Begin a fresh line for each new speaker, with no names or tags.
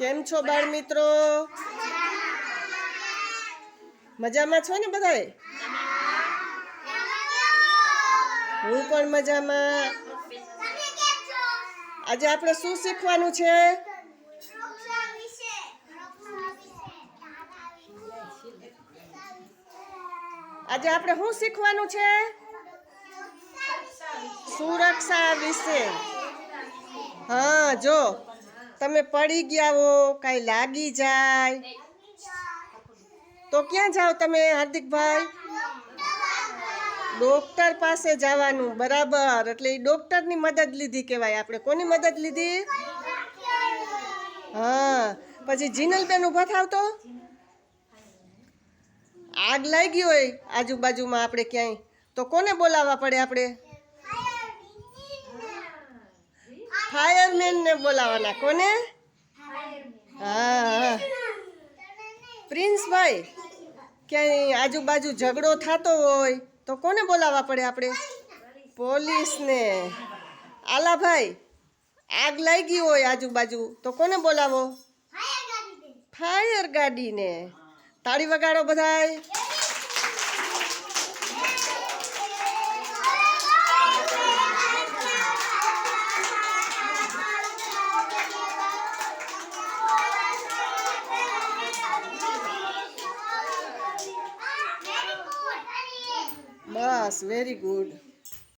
કેમ છો બાળ મિત્રો? મજામાં છો ને બધાએ? હું પણ મજામાં. આજે આપણે શું શીખવાનું છે? આજે આપણે શું શીખવાનું છે? સુરક્ષા વિશે. હા, જો તમે પડી ગયા હો, કાંઈ લાગી જાય તો ક્યાં જાઓ તમે હાર્દિકભાઈ? ડોક્ટર પાસે જવાનું. બરાબર, એટલે એ ડોક્ટરની મદદ લીધી કહેવાય. આપણે કોની મદદ લીધી? હા. પછી જીનલબેન ઊભા થાવ તો. આગ લાગી હોય આજુબાજુમાં આપણે ક્યાંય, તો કોને બોલાવવા પડે આપણે? ફાયરમેનને બોલાવવાના. કોને? હા. પ્રિન્સભાઈ, ક્યાંય આજુબાજુ ઝઘડો થતો હોય તો કોને બોલાવવા પડે આપણે? પોલીસને. આલાભાઈ, આગ લાગી હોય આજુબાજુ તો કોને બોલાવો? ફાયર ગાડીને. તાળી વગાડો બધાય. બસ, વેરી ગુડ.